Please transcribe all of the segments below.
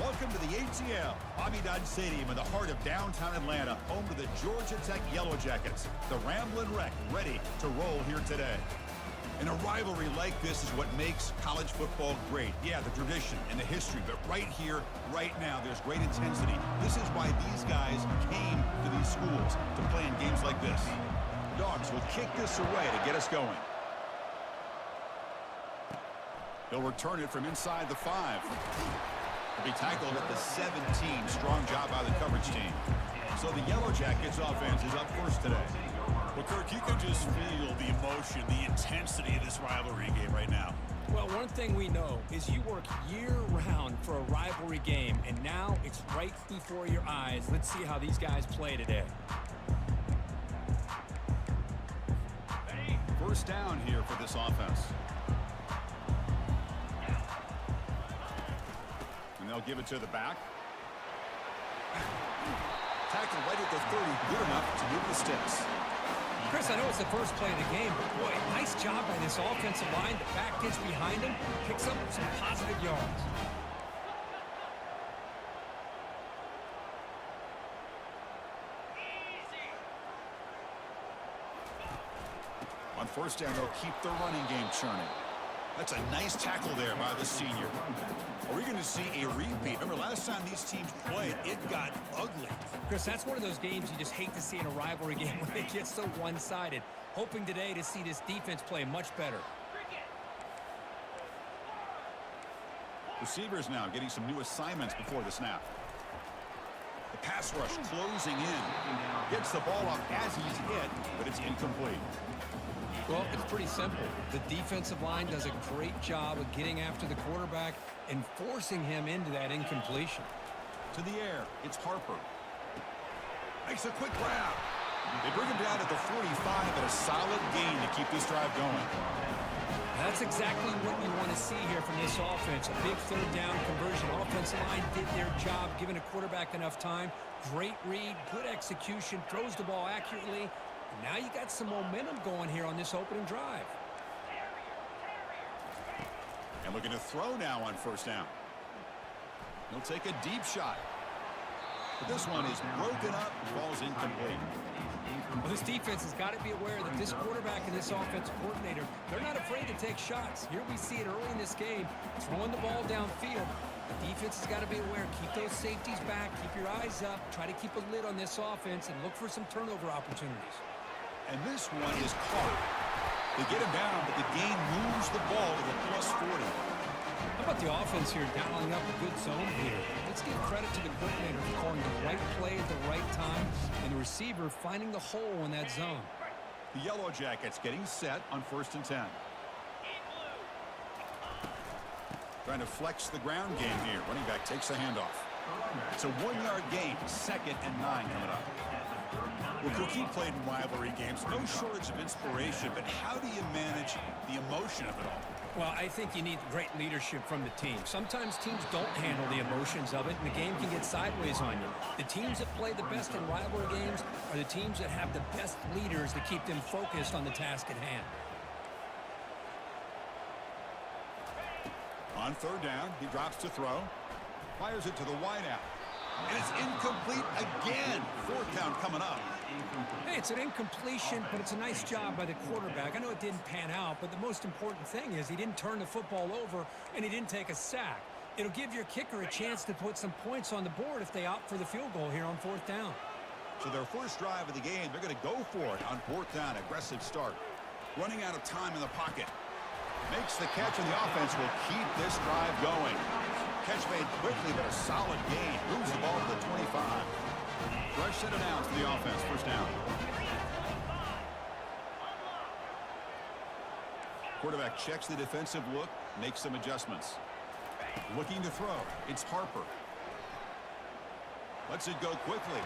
Welcome to the ATL, Bobby Dodd Stadium in the heart of downtown Atlanta, home to the Georgia Tech Yellow Jackets. The Ramblin' Wreck ready to roll here today. And a rivalry like this is what makes college football great. Yeah, the tradition and the history, but right here, right now, there's great intensity. This is why these guys came to these schools to play in games like this. Dogs will kick this away to get us going. He'll return it from inside the 5. He'll be tackled at the 17. Strong job by the coverage team. So the Yellow Jackets offense is up first today. Well, Kirk, you can just feel the emotion, the intensity of this rivalry game right now. Well, one thing we know is you work year-round for a rivalry game, and now it's right before your eyes. Let's see how these guys play today. First down here for this offense. And they'll give it to the back. Tackle right at the 30, good enough to move the sticks. Chris, I know it's the first play of the game, but boy, nice job by this offensive line. The back gets behind him, picks up some positive yards. On first down, they'll keep the running game churning. That's a nice tackle there by the senior. Are we going to see a repeat? Remember, last time these teams played, it got ugly. Chris, that's one of those games you just hate to see in a rivalry game when it gets so one-sided. Hoping today to see this defense play much better. Receivers now getting some new assignments before the snap. The pass rush closing in. Gets the ball up as he's hit, but it's incomplete. Well, it's pretty simple. The defensive line does a great job of getting after the quarterback and forcing him into that incompletion. To the air, it's Harper. Makes a quick grab. They bring him down at the 45, but a solid gain to keep this drive going. That's exactly what you want to see here from this offense. A big third down conversion. Offensive line did their job, giving a quarterback enough time. Great read, good execution, throws the ball accurately. And now you got some momentum going here on this opening drive. And looking to throw now on first down. He'll take a deep shot. But this one is broken up, falls incomplete. Well, this defense has got to be aware that this quarterback and this offensive coordinator, they're not afraid to take shots. Here we see it early in this game, throwing the ball downfield. The defense has got to be aware. Keep those safeties back. Keep your eyes up. Try to keep a lid on this offense and look for some turnover opportunities. And this one is caught. They get him down, but the game moves the ball to the +40. How about the offense here dialing up a good zone here? Let's give credit to the coordinator for calling the right play at the right time and the receiver finding the hole in that zone. The Yellow Jackets getting set on 1st and 10. Trying to flex the ground game here. Running back takes the handoff. It's a 1-yard gain. 2nd and 9 coming up. Well, Cookie played in rivalry games. No shortage of inspiration, but how do you manage the emotion of it all? Well, I think you need great leadership from the team. Sometimes teams don't handle the emotions of it, and the game can get sideways on you. The teams that play the best in rivalry games are the teams that have the best leaders to keep them focused on the task at hand. On third down, he drops to throw. Fires it to the wideout. And it's incomplete again. 4th down coming up. Hey, it's an incompletion, but it's a nice job by the quarterback. I know it didn't pan out, but the most important thing is he didn't turn the football over and he didn't take a sack. It'll give your kicker a chance to put some points on the board if they opt for the field goal here on 4th down. So their first drive of the game, they're going to go for it on 4th down. Aggressive start. Running out of time in the pocket. Makes the catch, and the offense will keep this drive going. Catch made quickly, but a solid gain. Moves the ball to the 25. Rush set it down to the offense. 1st down. Quarterback checks the defensive look, makes some adjustments. Looking to throw. It's Harper. Lets it go quickly.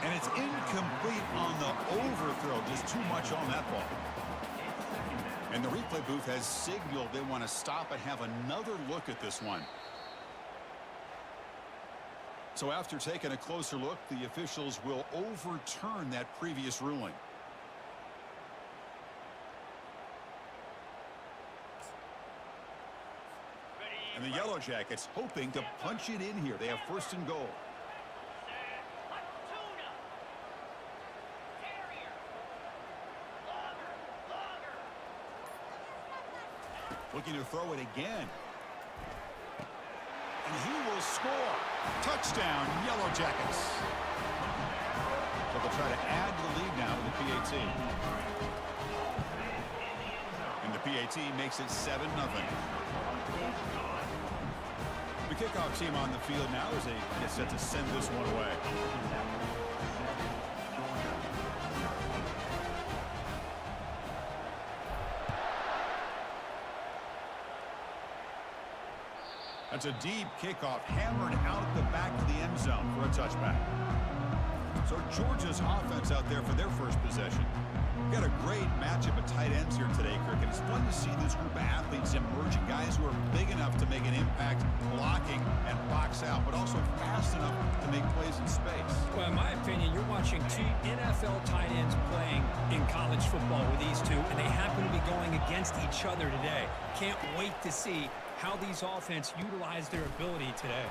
And it's incomplete on the overthrow. Just too much on that ball. And the replay booth has signaled they want to stop and have another look at this one. So after taking a closer look, the officials will overturn that previous ruling. And the Yellow Jackets hoping to punch it in here. They have first and goal. Looking to throw it again. And he will score. Touchdown, Yellow Jackets. So they'll try to add to the lead now with the PAT. And the PAT makes it 7-0. The kickoff team on the field now as they get set to send this one away. That's a deep kickoff hammered out the back of the end zone for a touchback. So Georgia's offense out there for their first possession. We've got a great matchup of tight ends here today, Kirk, and it's fun to see this group of athletes emerging, guys who are big enough to make an impact blocking and box out, but also fast enough to make plays in space. Well, in my opinion, you're watching two NFL tight ends playing in college football with these two, and they happen to be going against each other today. Can't wait to see how these offense utilize their ability today.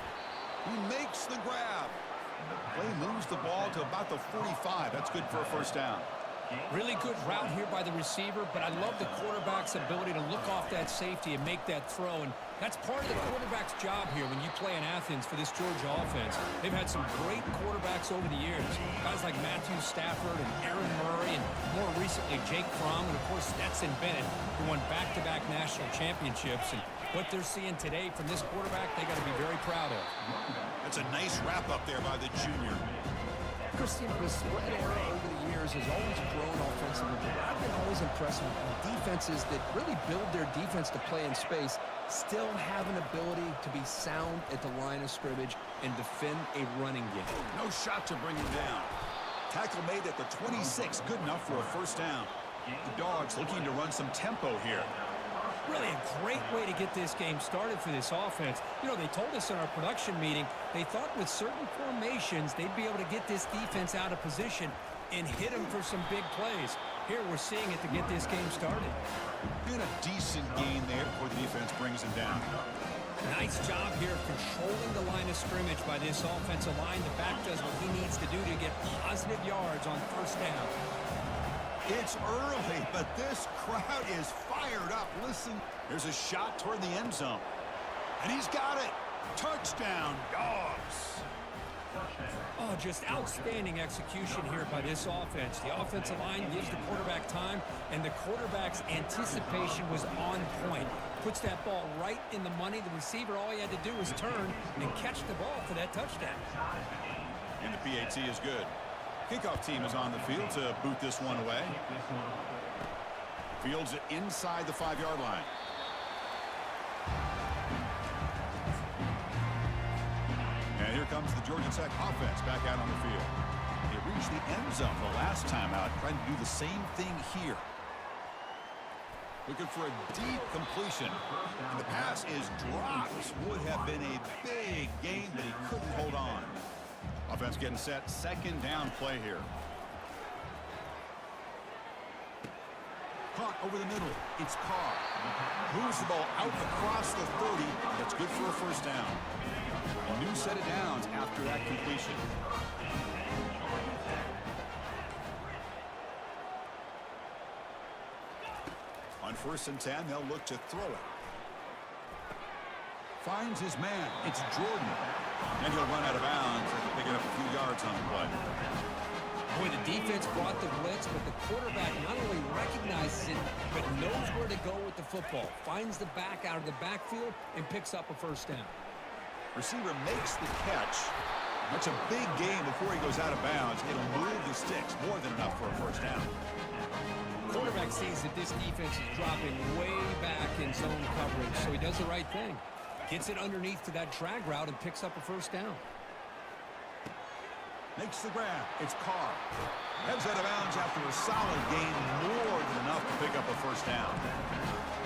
He makes the grab. Play moves the ball to about the 45. That's good for a first down. Really good route here by the receiver, but I love the quarterback's ability to look off that safety and make that throw. And that's part of the quarterback's job here when you play in Athens for this Georgia offense. They've had some great quarterbacks over the years. Guys like Matthew Stafford and Aaron Murray, and more recently Jake Fromm, and of course Stetson Bennett, who won back-to-back national championships. And what they're seeing today from this quarterback, they got to be very proud of. That's a nice wrap up there by the junior. Christine, the spread era over the years has always grown offensively, but I've been always impressed with defenses that really build their defense to play in space, still have an ability to be sound at the line of scrimmage and defend a running game. No shot to bring him down. Tackle made at the 26, good enough for a first down. The Dogs looking to run some tempo here. Really a great way to get this game started for this offense. You know, they told us in our production meeting they thought with certain formations they'd be able to get this defense out of position and hit them for some big plays. Here we're seeing it to get this game started. Doing a decent gain there before the defense brings him down. Nice job here of controlling the line of scrimmage by this offensive line. The back does what he needs to do to get positive yards on first down. It's early, but this crowd is fired up. Listen, there's a shot toward the end zone. And he's got it. Touchdown, Dogs. Oh, just outstanding execution here by this offense. The offensive line gives the quarterback time, and the quarterback's anticipation was on point. Puts that ball right in the money. The receiver, all he had to do was turn and catch the ball for that touchdown. And the PAT is good. Kickoff team is on the field to boot this one away. Fields it inside the 5-yard line. And here comes the Georgia Tech offense back out on the field. It reached the end zone the last time out, trying to do the same thing here. Looking for a deep completion. And the pass is dropped. Would have been a big gain, but he couldn't hold on. Offense getting set, second down play here. Caught over the middle. It's Carr. Moves the ball out across the 30. That's good for a first down. A new set of downs after that completion. On 1st and 10, they'll look to throw it. Finds his man. It's Jordan. And he'll run out of bounds after picking up a few yards on the play. Boy, the defense brought the blitz, but the quarterback not only recognizes it, but knows where to go with the football. Finds the back out of the backfield and picks up a first down. Receiver makes the catch. That's a big gain before he goes out of bounds. It'll move the sticks. More than enough for a first down. Quarterback sees that this defense is dropping way back in zone coverage, so he does the right thing. Gets it underneath to that drag route and picks up a first down. Makes the grab. It's Carr. Heads out of bounds after a solid gain. More than enough to pick up a first down.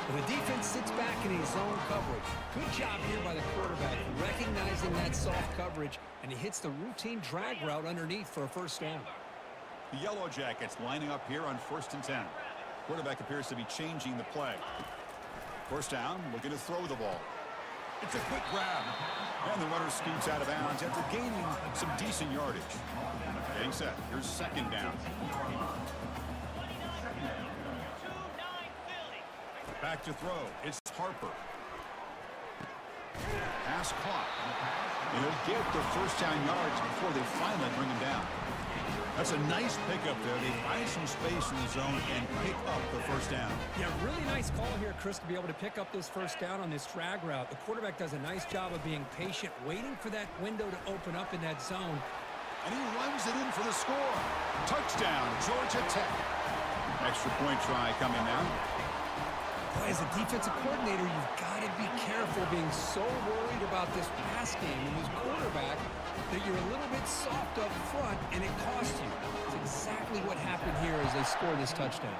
Well, the defense sits back in his zone coverage. Good job here by the quarterback, recognizing that soft coverage, and he hits the routine drag route underneath for a first down. The Yellow Jackets lining up here on 1st and 10. Quarterback appears to be changing the play. First down, looking to throw the ball. It's a quick grab. And the runner scoots out of bounds after gaining some decent yardage. Getting set. Here's second down. Back to throw. It's Harper. Pass caught. And he'll get the first down yards before they finally bring him down. That's a nice pickup there. They find some space in the zone and pick up the first down. Yeah, really nice call here, Chris, to be able to pick up this first down on this drag route. The quarterback does a nice job of being patient, waiting for that window to open up in that zone. And he runs it in for the score. Touchdown, Georgia Tech. Extra point try coming now. Boy, as a defensive coordinator, you've got to be careful being so worried about this pass game and this quarterback that you're a little bit soft up front, and it costs you. It's exactly what happened here as they score this touchdown.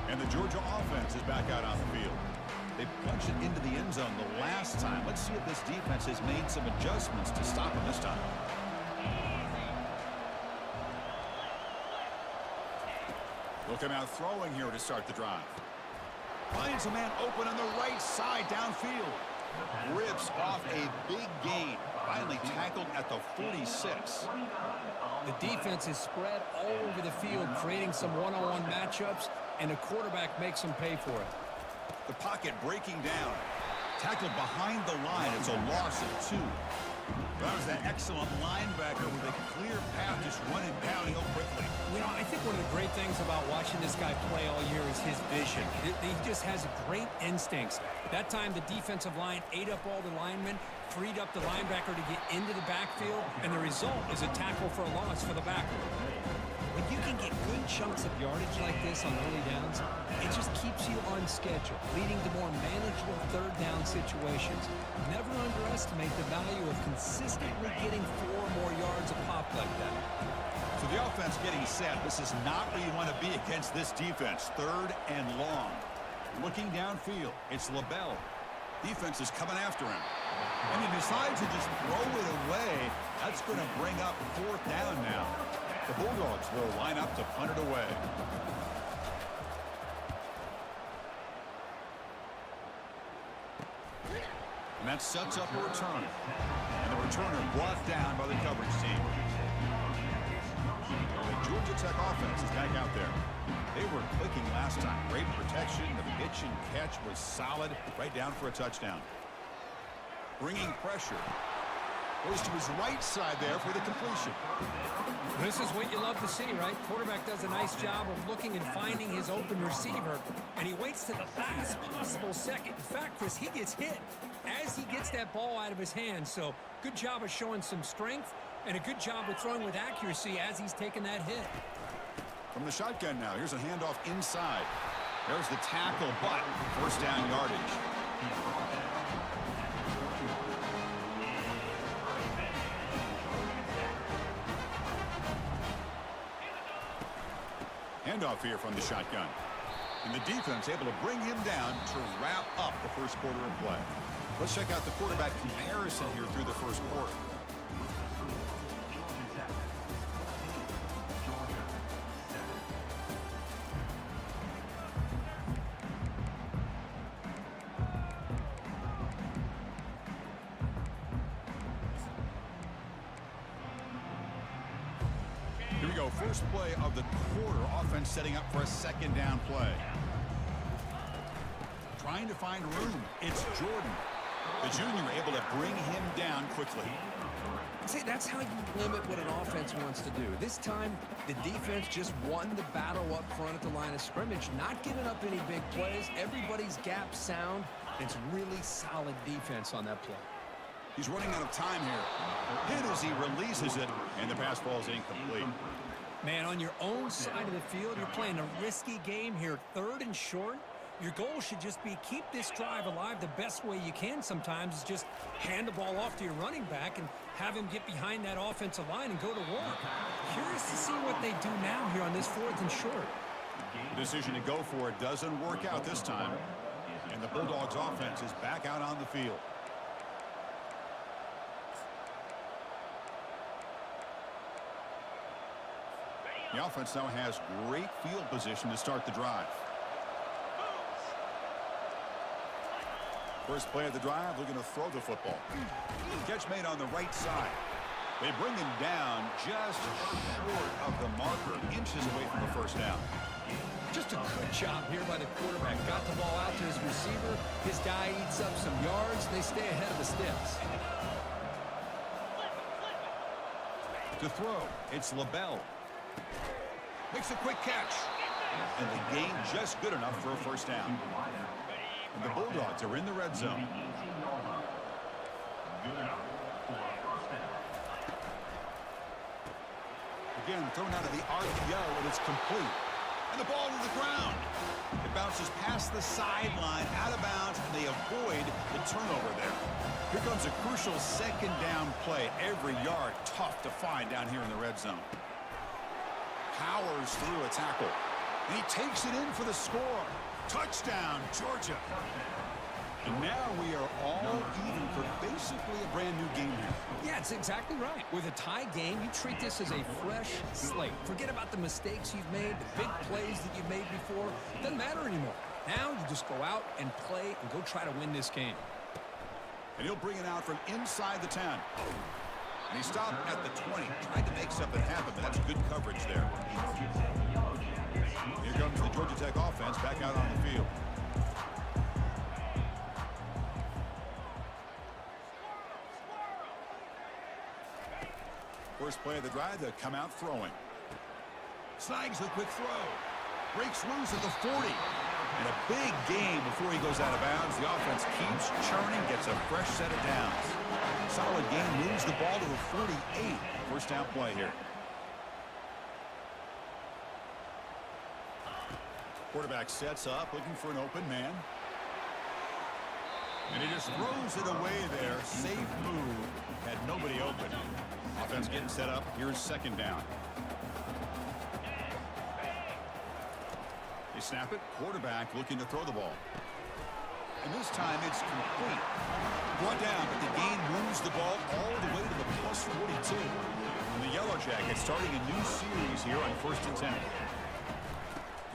And the Georgia offense is back out on the field. They punched it into the end zone the last time. Let's see if this defense has made some adjustments to stop them this time. They'll come out throwing here to start the drive. Finds a man open on the right side downfield. Rips off a big gain. Finally tackled at the 46. The defense is spread all over the field, creating some one-on-one matchups, and the quarterback makes them pay for it. The pocket breaking down. Tackled behind the line. It's a loss of 2. That was that excellent linebacker with a clear path just running downhill quickly. You know, I think one of the great things about watching this guy play all year is his vision. He just has great instincts. That time, the defensive line ate up all the linemen, freed up the linebacker to get into the backfield, and the result is a tackle for a loss for the backer. When you can get good chunks of yardage like this on early downs, it just keeps you on schedule, leading to more manageable third down situations. Never underestimate the value of consistently getting 4 more yards a pop like that. So the offense getting set. This is not where you want to be against this defense. 3rd and long. Looking downfield, it's LaBelle. Defense is coming after him. And he decides to just throw it away. That's going to bring up 4th down now. The Bulldogs will line up to punt it away. And that sets up a return. And the returner brought down by the coverage team. The Georgia Tech offense is back out there. They were clicking last time. Great protection. The pitch and catch was solid. Right down for a touchdown. Bringing pressure. Goes to his right side there for the completion. This is what you love to see, right? Quarterback does a nice job of looking and finding his open receiver, and he waits to the last possible second. In fact, Chris, he gets hit as he gets that ball out of his hands. So good job of showing some strength and a good job of throwing with accuracy as he's taking that hit. From the shotgun now, here's a handoff inside. There's the tackle, but first down yardage. Handoff here from the shotgun. And the defense able to bring him down to wrap up the first quarter of play. Let's check out the quarterback comparison here through the first quarter. Here we go, first play of the quarter. Offense setting up for a second down play. Trying to find room. It's Jordan. The junior able to bring him down quickly. See, that's how you limit what an offense wants to do. This time, the defense just won the battle up front at the line of scrimmage, not giving up any big plays. Everybody's gap sound. It's really solid defense on that play. He's running out of time here. Hit as he releases it, and the pass ball is incomplete. Man, on your own side of the field, you're playing a risky game here. 3rd and short. Your goal should just be keep this drive alive the best way you can sometimes is just hand the ball off to your running back and have him get behind that offensive line and go to work. Curious to see what they do now here on this 4th and short. The decision to go for it doesn't work out this time. And the Bulldogs offense is back out on the field. The offense now has great field position to start the drive. First play of the drive, looking to throw the football. Catch made on the right side. They bring him down just short of the marker, inches away from the first down. Just a good job here by the quarterback. Got the ball out to his receiver. His guy eats up some yards. They stay ahead of the sticks. To throw, it's LaBelle. Makes a quick catch. And the gain just good enough for a first down. And the Bulldogs are in the red zone. Again, thrown out of the RPO, and it's complete. And the ball to the ground. It bounces past the sideline, out of bounds, and they avoid the turnover there. Here comes a crucial second down play. Every yard tough to find down here in the red zone. Powers through a tackle. And he takes it in for the score. Touchdown, Georgia. And now we are all even for basically a brand new game here. Yeah, it's exactly right. With a tie game, you treat this as a fresh slate. Forget about the mistakes you've made, the big plays that you've made before. It doesn't matter anymore. Now you just go out and play and go try to win this game. And he'll bring it out from inside the 10. And he stopped at the 20. Tried to make something happen, but that's good coverage there. Here comes the Georgia Tech offense back out on the field. First play of the drive, they'll come out throwing. Snags the quick throw. Breaks loose at the 40. And a big game before he goes out of bounds. The offense keeps churning, gets a fresh set of downs. Solid game, moves the ball to the 48. First down play here. Quarterback sets up, looking for an open man. And he just throws it away there. Safe move. Had nobody open. Offense getting set up. Here's second down. They snap it. Quarterback looking to throw the ball. And this time it's complete. Brought down, but the gain moves the ball all the way to the plus 42. And the Yellow Jackets starting a new series here on 1st and 10.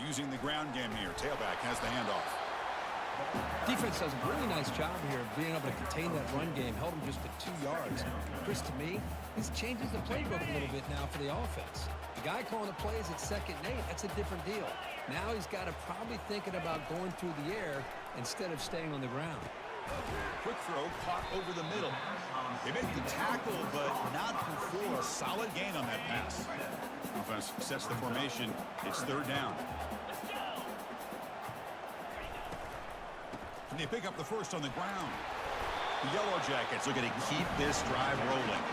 Using the ground game here. Tailback has the handoff. Defense does a really nice job here of being able to contain that run game. Held him just to 2 yards. Chris, to me, this changes the playbook a little bit now for the offense. The guy calling the plays at 2nd and 8, that's a different deal. Now he's got to probably thinking about going through the air instead of staying on the ground. Quick throw caught over the middle. They make the tackle, but not before a solid gain on that pass. Offense sets the formation. It's 3rd down. And they pick up the first on the ground. The Yellow Jackets are going to keep this drive rolling.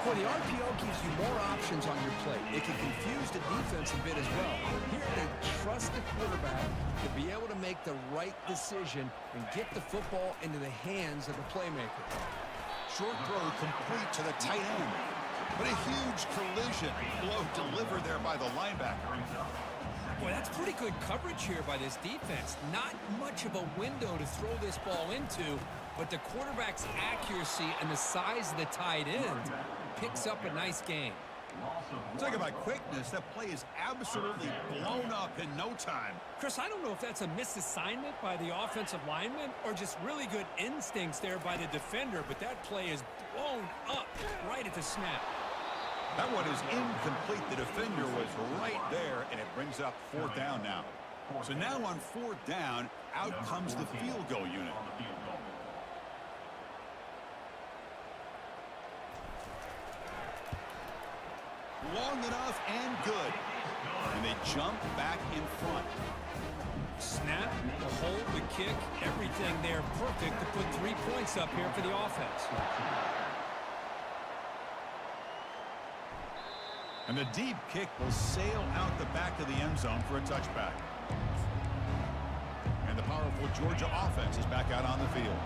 Well, the RPO gives you more options on your play. It can confuse the defense a bit as well. Here they trust the quarterback to be able to make the right decision and get the football into the hands of the playmaker. Short throw complete to the tight end. But a huge collision blow delivered there by the linebacker. Boy, that's pretty good coverage here by this defense. Not much of a window to throw this ball into, but the quarterback's accuracy and the size of the tight end picks up a nice game. Talk about quickness. That play is absolutely blown up in no time. Chris, I don't know if that's a misassignment by the offensive lineman or just really good instincts there by the defender, but that play is blown up right at the snap. That one is incomplete. The defender was right there, and it brings up 4th down now. So now on 4th down, out comes the field goal unit. Long enough and good. And they jump back in front. Snap, the hold, the kick, everything there perfect to put 3 points up here for the offense. And the deep kick will sail out the back of the end zone for a touchback. And the powerful Georgia offense is back out on the field.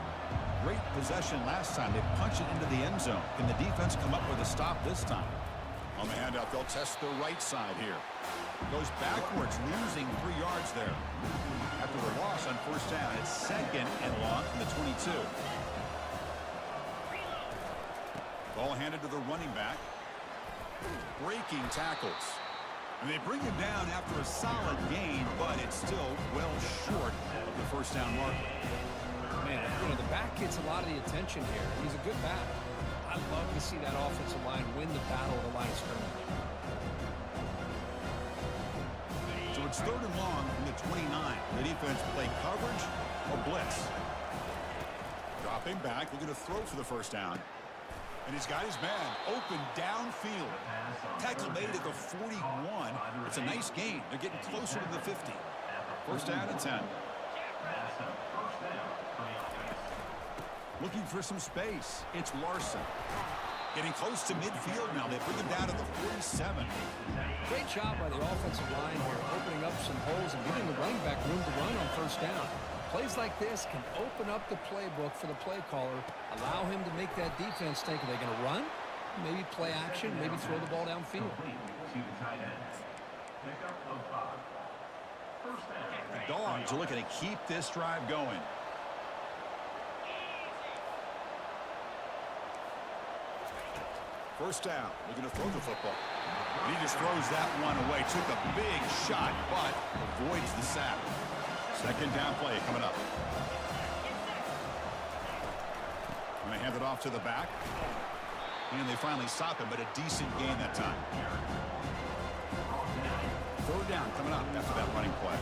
Great possession last time. They punched it into the end zone. Can the defense come up with a stop this time? On the handout, they'll test the right side here. Goes backwards, losing 3 yards there. After the loss on 1st down, it's 2nd and long from the 22. Ball handed to the running back. Breaking tackles. And they bring him down after a solid gain, but it's still well short of the first down mark. Man, the back gets a lot of the attention here. He's a good back. I love to see that offensive line win the battle at the line of scrimmage. So it's 3rd and long from the 29. The defense play coverage or blitz. Dropping back, looking to throw for the first down. And he's got his man open downfield. Tackle made at the 41. It's a nice gain. They're getting closer to the 50. First down and 10. Looking for some space. It's Larson. Getting close to midfield now. They bring him down to the 47. Great job by the offensive line here, opening up some holes and giving the running back room to run on first down. Plays like this can open up the playbook for the play caller, allow him to make that defense think, are they going to run? Maybe play action, maybe throw the ball downfield. The Dogs are looking to keep this drive going. First down, looking to throw the football. And he just throws that one away. Took a big shot, but avoids the sack. Second down play coming up. And they hand it off to the back. And they finally stop him, but a decent gain that time. Third down coming up after that running play.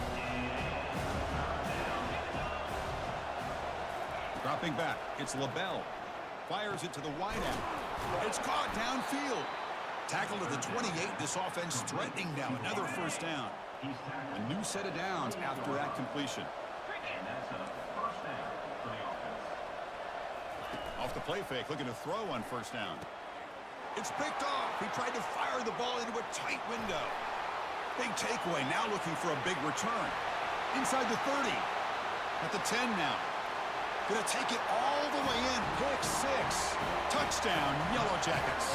Dropping back, it's LaBelle. Fires it to the wideout. It's caught downfield. Tackled at the 28. This offense threatening now. Another first down. A new set of downs after that completion. Off the play fake, looking to throw on first down. It's picked off. He tried to fire the ball into a tight window. Big takeaway, now looking for a big return. Inside the 30. At the 10 now. Gonna take it all the way in. Pick 6. Touchdown, Yellow Jackets.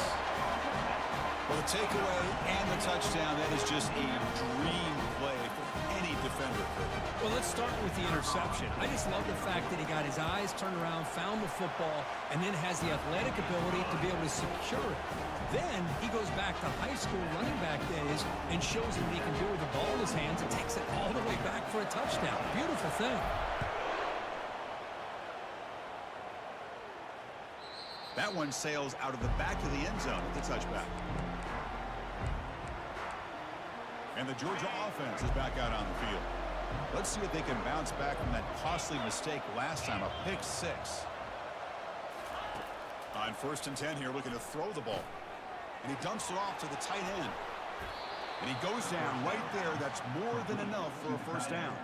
Well, the takeaway and the touchdown, that is just a dream play for any defender. Well, let's start with the interception. I just love the fact that he got his eyes turned around, found the football, and then has the athletic ability to be able to secure it. Then he goes back to high school running back days and shows him what he can do with the ball in his hands and takes it all the way back for a touchdown. Beautiful thing. That one sails out of the back of the end zone with the touchback. And the Georgia offense is back out on the field. Let's see if they can bounce back from that costly mistake last time, a pick 6. On 1st and 10 here, looking to throw the ball. And he dumps it off to the tight end. And he goes down right there. That's more than enough for a first down.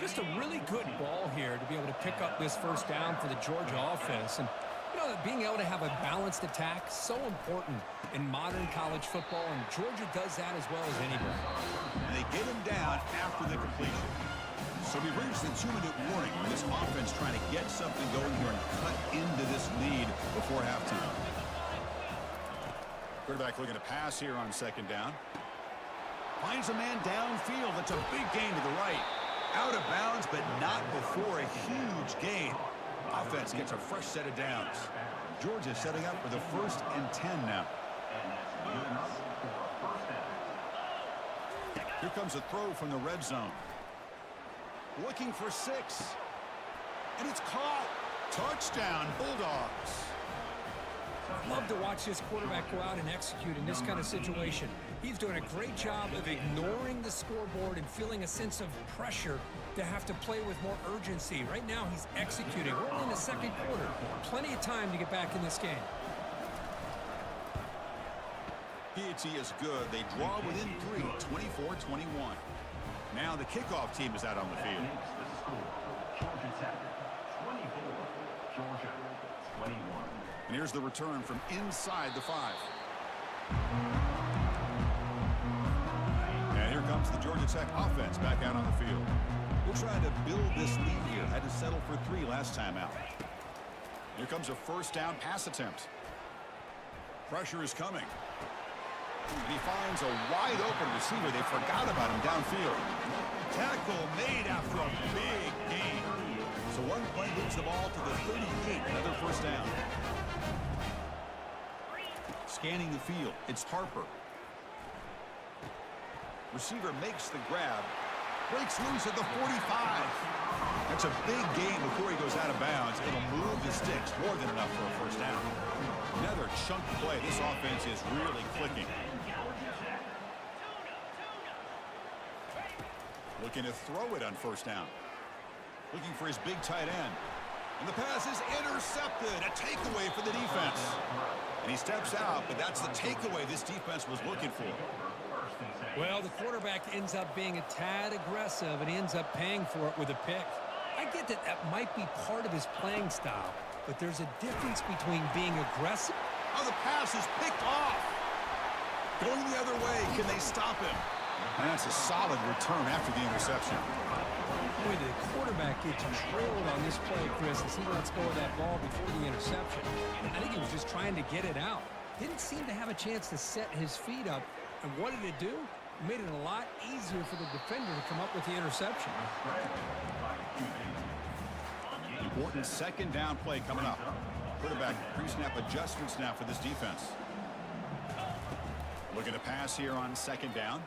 Just a really good ball here to be able to pick up this first down for the Georgia offense. And being able to have a balanced attack, so important in modern college football, and Georgia does that as well as anybody. And they get him down after the completion. So we've reached the 2-minute warning when this offense trying to get something going here and cut into this lead before halftime. Quarterback looking to pass here on 2nd down. Finds a man downfield. That's a big gain to the right. Out of bounds, but not before a huge gain. Offense gets a fresh set of downs. Georgia setting up for the 1st and 10 now. Here comes a throw from the red zone. Looking for 6. And it's caught. Touchdown, Bulldogs. Love to watch this quarterback go out and execute in this kind of situation. He's doing a great job of ignoring the scoreboard and feeling a sense of pressure to have to play with more urgency. Right now, he's executing. We're only in the 2nd quarter. Plenty of time to get back in this game. PAT is good. They draw within 3, 24-21. Now the kickoff team is out on the field. And here's the return from inside the 5. And here comes the Georgia Tech offense back out on the field. We're trying to build this lead here. Had to settle for 3 last time out. Here comes a first down pass attempt. Pressure is coming. And he finds a wide open receiver. They forgot about him downfield. Tackle made after a big gain. So one play moves the ball to the 38. Another first down. Scanning the field. It's Harper. Receiver makes the grab. Breaks loose at the 45. That's a big gain before he goes out of bounds. It'll move the sticks more than enough for a first down. Another chunk play. This offense is really clicking. Looking to throw it on first down. Looking for his big tight end. And the pass is intercepted. A takeaway for the defense. And he steps out, but that's the takeaway this defense was looking for. Well, the quarterback ends up being a tad aggressive, and he ends up paying for it with a pick. I get that that might be part of his playing style, but there's a difference between being aggressive. Oh, the pass is picked off. Going the other way. Can they stop him? And that's a solid return after the interception. Boy, the quarterback gets trailed on this play, Chris, as he lets go of that ball before the interception. I think he was just trying to get it out. Didn't seem to have a chance to set his feet up. And what did it do? It made it a lot easier for the defender to come up with the interception. Important second down play coming up. Quarterback pre-snap adjustments now for this defense. Looking to pass here on second down.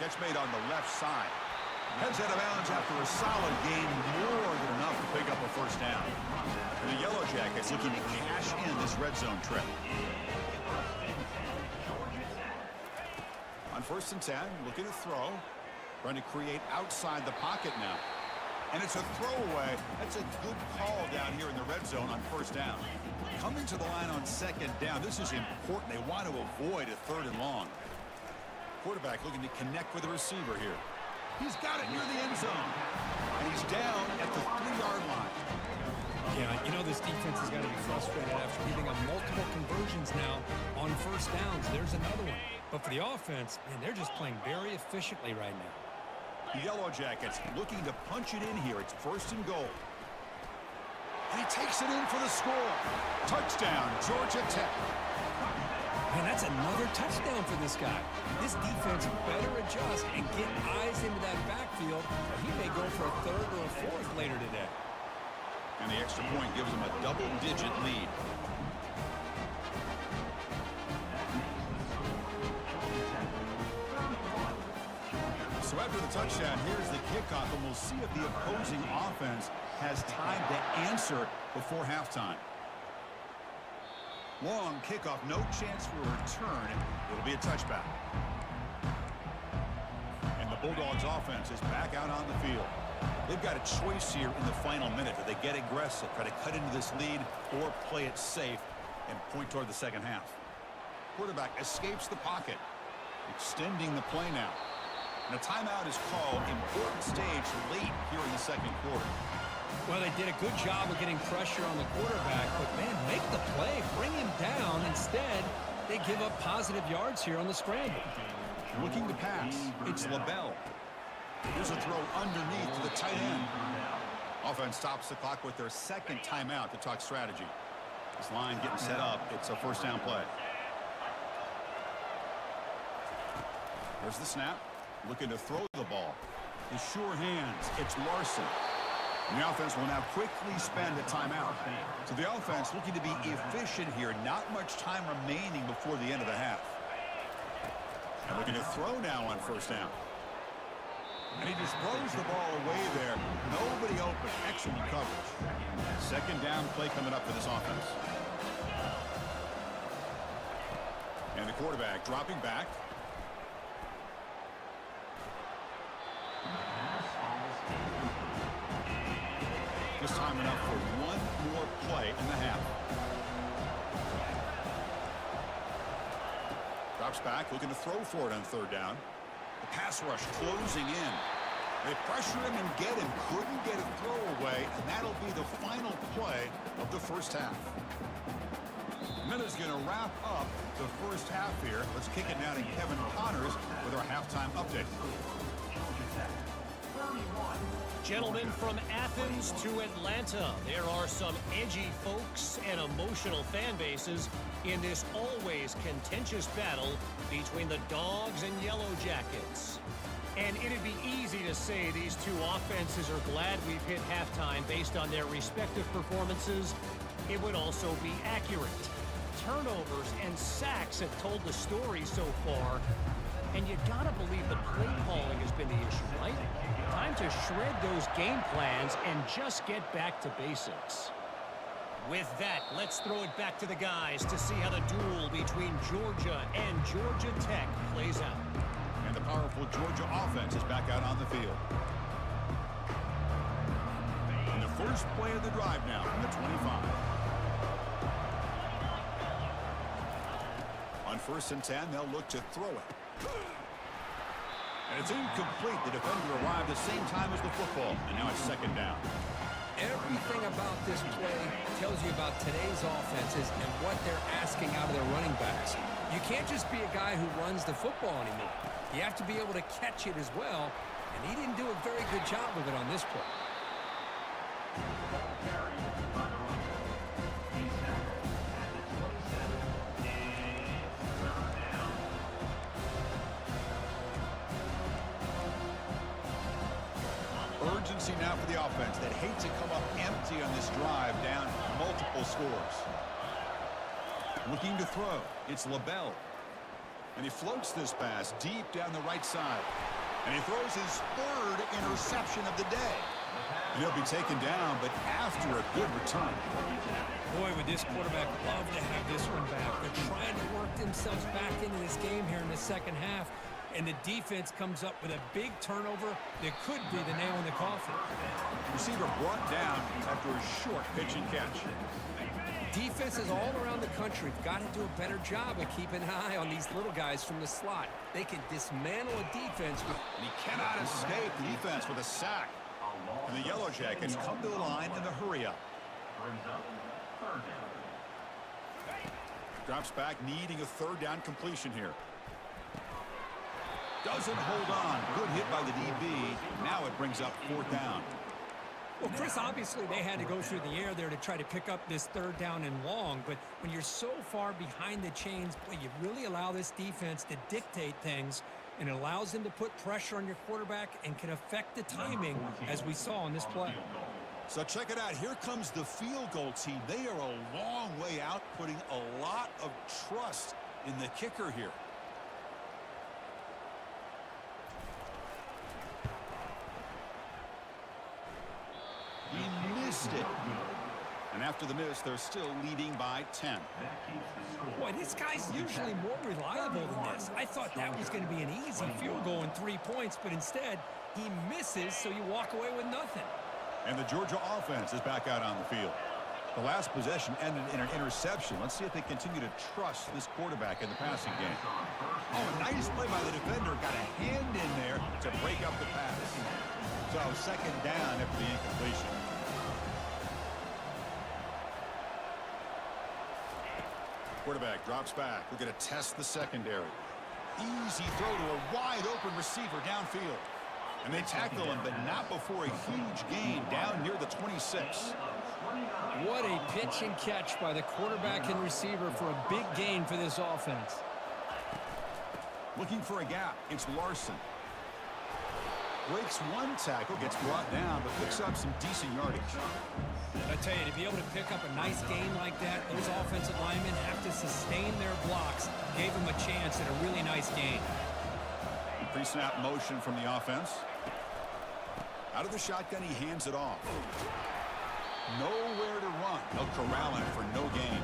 Catch made on the left side. Heads out of bounds after a solid gain, more than enough to pick up a first down. And the Yellow Jackets looking to cash in this red zone trip. On 1st and 10, looking to throw. Trying to create outside the pocket now. And it's a throwaway. That's a good call down here in the red zone on first down. Coming to the line on second down. This is important. They want to avoid a 3rd and long. Quarterback looking to connect with the receiver here. He's got it near the end zone. And he's down at the 3-yard line. Yeah, you know this defense has got to be frustrated after giving up multiple conversions now on first downs. There's another one. But for the offense, man, they're just playing very efficiently right now. The Yellow Jackets looking to punch it in here. It's 1st and goal. And he takes it in for the score. Touchdown, Georgia Tech. Man, that's another touchdown for this guy. This defense better adjust and get eyes into that backfield, or he may go for a 3rd or a 4th later today. And the extra point gives them a double-digit lead. So after the touchdown, here's the kickoff, and we'll see if the opposing offense has time to answer before halftime. Long kickoff, no chance for a return. It'll be a touchback. And the Bulldogs offense is back out on the field. They've got a choice here in the final minute. Do they get aggressive, try to cut into this lead, or play it safe and point toward the second half? Quarterback escapes the pocket, extending the play now. And a timeout is called. Important stage late here in the second quarter. Well, they did a good job of getting pressure on the quarterback, but, man, make the play. Bring him down. Instead, they give up positive yards here on the scramble. Looking to pass. It's LaBelle. Here's a throw underneath to the tight end. Offense stops the clock with their second timeout to talk strategy. This line getting set up. It's a first down play. There's the snap. Looking to throw the ball. His sure hands. It's Larson. And the offense will now quickly spend a timeout. So the offense looking to be efficient here. Not much time remaining before the end of the half. And looking to throw now on first down. And he just throws the ball away there. Nobody open. Excellent coverage. Second down play coming up for this offense. And the quarterback dropping back. Just time enough for one more play in the half. Drops back, looking to throw for it on third down. The pass rush closing in. They pressure him and get him. Couldn't get a throw away, and that'll be the final play of the first half. Miller's going to wrap up the first half here. Let's kick it now to Kevin Connors with our halftime update. Gentlemen, from Athens to Atlanta, there are some edgy folks and emotional fan bases in this always contentious battle between the Dogs and Yellow Jackets. And it'd be easy to say these two offenses are glad we've hit halftime based on their respective performances. It would also be accurate. Turnovers and sacks have told the story so far. And you gotta believe the play calling has been the issue, right? Time to shred those game plans and just get back to basics. With that, let's throw it back to the guys to see how the duel between Georgia and Georgia Tech plays out. And the powerful Georgia offense is back out on the field. And the first play of the drive now from the 25. On 1st and 10, they'll look to throw it. And it's incomplete. The defender arrived the same time as the football. And now it's 2nd down. Everything about this play tells you about today's offenses and what they're asking out of their running backs. You can't just be a guy who runs the football anymore. You have to be able to catch it as well, and he didn't do a very good job of it on this play. Urgency now for the offense that hate to come up empty on this drive, down multiple scores. Looking to throw, it's LaBelle. And he floats this pass deep down the right side. And he throws his 3rd interception of the day. And he'll be taken down, but after a good return. Boy, would this quarterback love to have this one back. They're trying to work themselves back into this game here in the 2nd half. And the defense comes up with a big turnover that could be the nail in the coffin. Receiver brought down after a short pitch and catch. Defenses all around the country have got to do a better job of keeping an eye on these little guys from the slot. They can dismantle a defense. And he cannot escape the defense with a sack. And the Yellow Jackets come to the line in the hurry-up. Drops back, needing a 3rd down completion here. Doesn't hold on. Good hit by the DB. Now it brings up 4th down. Well, Chris, obviously they had to go through the air there to try to pick up this 3rd down and long. But when you're so far behind the chains, boy, you really allow this defense to dictate things. And it allows them to put pressure on your quarterback and can affect the timing, as we saw on this play. So check it out. Here comes the field goal team. They are a long way out, putting a lot of trust in the kicker here. He missed it. And after the miss, they're still leading by 10. Boy, this guy's usually more reliable than this. I thought that was going to be an easy field goal and 3 points, but instead, he misses, so you walk away with nothing. And the Georgia offense is back out on the field. The last possession ended in an interception. Let's see if they continue to trust this quarterback in the passing game. Oh, nice play by the defender. Got a hand in there to break up the pass. So 2nd down after the incompletion. Quarterback drops back. We're going to test the secondary. Easy throw to a wide-open receiver downfield. And they tackle him, but not before a huge gain down near the 26. What a pitch and catch by the quarterback and receiver for a big gain for this offense. Looking for a gap. It's Larson. Breaks one tackle, gets brought down, but picks up some decent yardage. I tell you, to be able to pick up a nice gain like that, those offensive linemen have to sustain their blocks. Gave them a chance at a really nice gain. Pre-snap motion from the offense. Out of the shotgun, he hands it off. Nowhere to run. They'll corral him for no gain.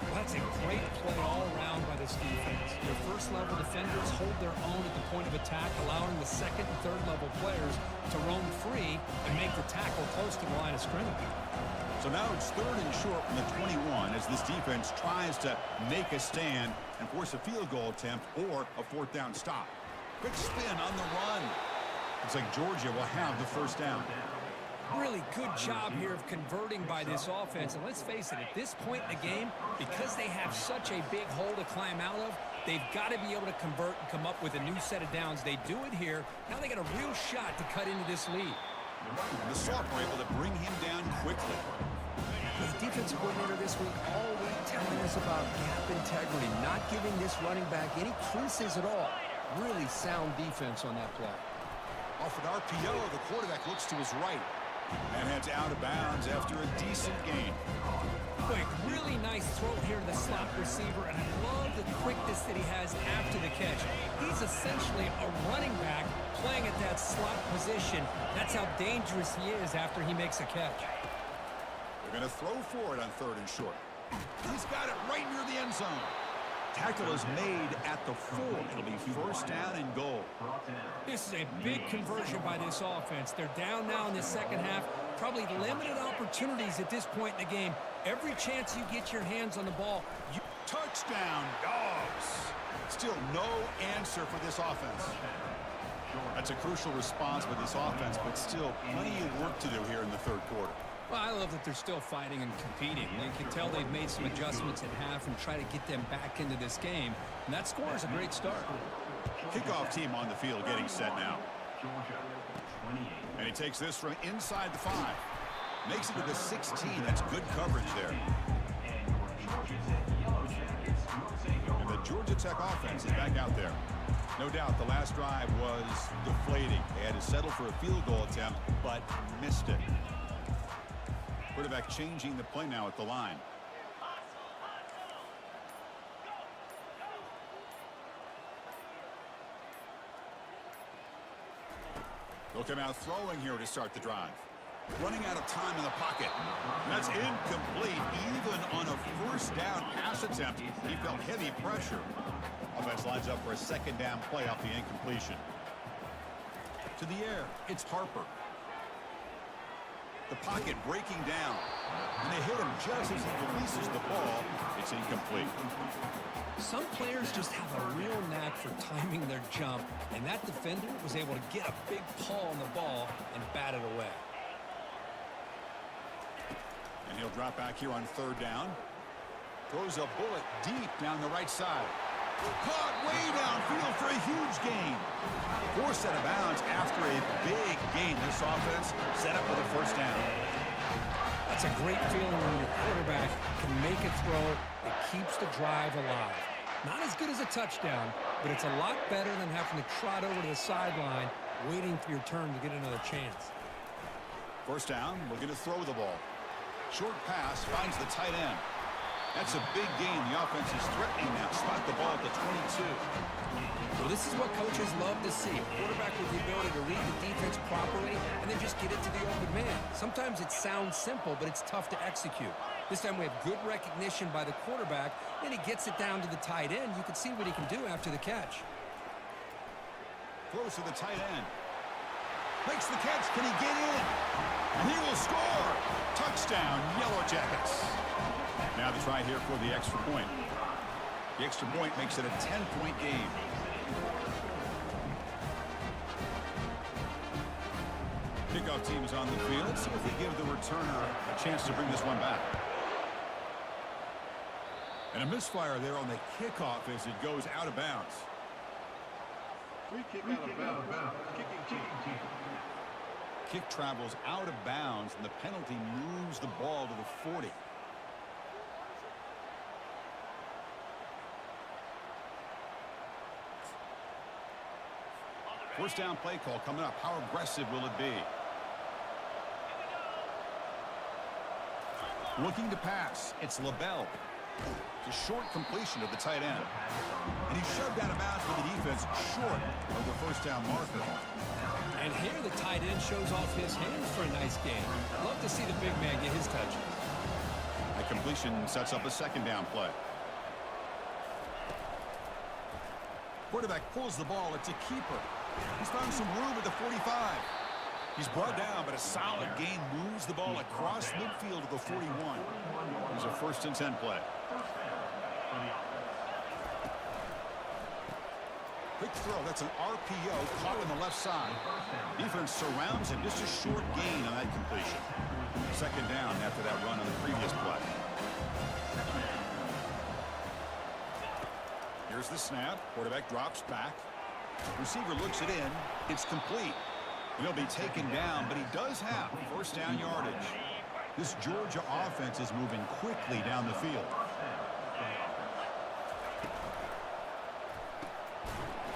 Well, that's a great play all around by this defense. Your first-level defenders hold their own at the point of attack, allowing the 2nd and 3rd level players to roam free and make the tackle close to the line of scrimmage. So now it's 3rd and short from the 21 as this defense tries to make a stand and force a field goal attempt or a 4th down stop. Quick spin on the run. Looks like Georgia will have the 1st down. Really good job here of converting by this offense. And let's face it, at this point in the game, because they have such a big hole to climb out of, they've got to be able to convert and come up with a new set of downs. They do it here. Now they got a real shot to cut into this lead. The sophomore able to bring him down quickly. The defensive coordinator this week all week telling us about gap integrity, not giving this running back any creases at all. Really sound defense on that play. Off an RPO, the quarterback looks to his right. And heads out of bounds after a decent gain. Quick, really nice throw here to the slot receiver, and I love the quickness that he has after the catch. He's essentially a running back playing at that slot position. That's how dangerous he is after he makes a catch. They're going to throw for it on 3rd and short. He's got it right near the end zone. Tackle is made at the 4. It'll be 1st down and goal. This is a big conversion by this offense. They're down now in the second half. Probably limited opportunities at this point in the game. Every chance you get your hands on the ball, you... Touchdown, Dogs. Still no answer for this offense. That's a crucial response for this offense, but still plenty of work to do here in the 3rd quarter. Well, I love that they're still fighting and competing. You can tell they've made some adjustments at half and try to get them back into this game. And that score is a great start. Kickoff team on the field getting set now. And he takes this from inside the 5. Makes it to the 16. That's good coverage there. And the Georgia Tech offense is back out there. No doubt the last drive was deflating. They had to settle for a field goal attempt, but missed it. Quarterback changing the play now at the line. They'll come out throwing here to start the drive. Running out of time in the pocket. That's incomplete. Even on a 1st down pass attempt, he felt heavy pressure. Offense lines up for a 2nd down play off the incompletion. To the air, it's Harper. The pocket breaking down. And they hit him just as he releases the ball. It's incomplete. Some players just have a real knack for timing their jump, and that defender was able to get a big paw on the ball and bat it away. And he'll drop back here on 3rd down. Throws a bullet deep down the right side. Caught way downfield for a huge gain. Forced out of bounds after a big gain. This offense set up with a 1st down. That's a great feeling when your quarterback can make a throw that keeps the drive alive. Not as good as a touchdown, but it's a lot better than having to trot over to the sideline waiting for your turn to get another chance. 1st down, looking to throw the ball. Short pass finds the tight end. That's a big gain. The offense is threatening now. Spot the ball at the 22. Well, this is what coaches love to see. A quarterback with the ability to read the defense properly and then just get it to the open man. Sometimes it sounds simple, but it's tough to execute. This time we have good recognition by the quarterback, and he gets it down to the tight end. You can see what he can do after the catch. Throws to the tight end. Makes the catch. Can he get in? And he will score. Touchdown, Yellow Jackets. Now the try here for the extra point. The extra point makes it a 10-point game. Kickoff team is on the field. Let's see if they give the returner a chance to bring this one back. And a misfire there on the kickoff as it goes out of bounds. Free kick out of bounds. Kicking team. Kick travels out of bounds, and the penalty moves the ball to the 40. First down play call coming up. How aggressive will it be? Looking to pass. It's LaBelle. It's a short completion to the tight end. And he's shoved out of bounds for the defense short of the first down marker. And here the tight end shows off his hands for a nice game. Love to see the big man get his touches. That completion sets up a 2nd down play. Quarterback pulls the ball. It's a keeper. He's found some room at the 45. He's brought down, but a solid gain moves the ball across midfield to the 41. Here's a 1st and 10 play. Quick throw. That's an RPO caught on the left side. Defense surrounds him. Just a short gain on that completion. 2nd down after that run on the previous play. Here's the snap. Quarterback drops back. Receiver looks it in. It's complete. He'll be taken down, but he does have 1st down yardage. This Georgia offense is moving quickly down the field.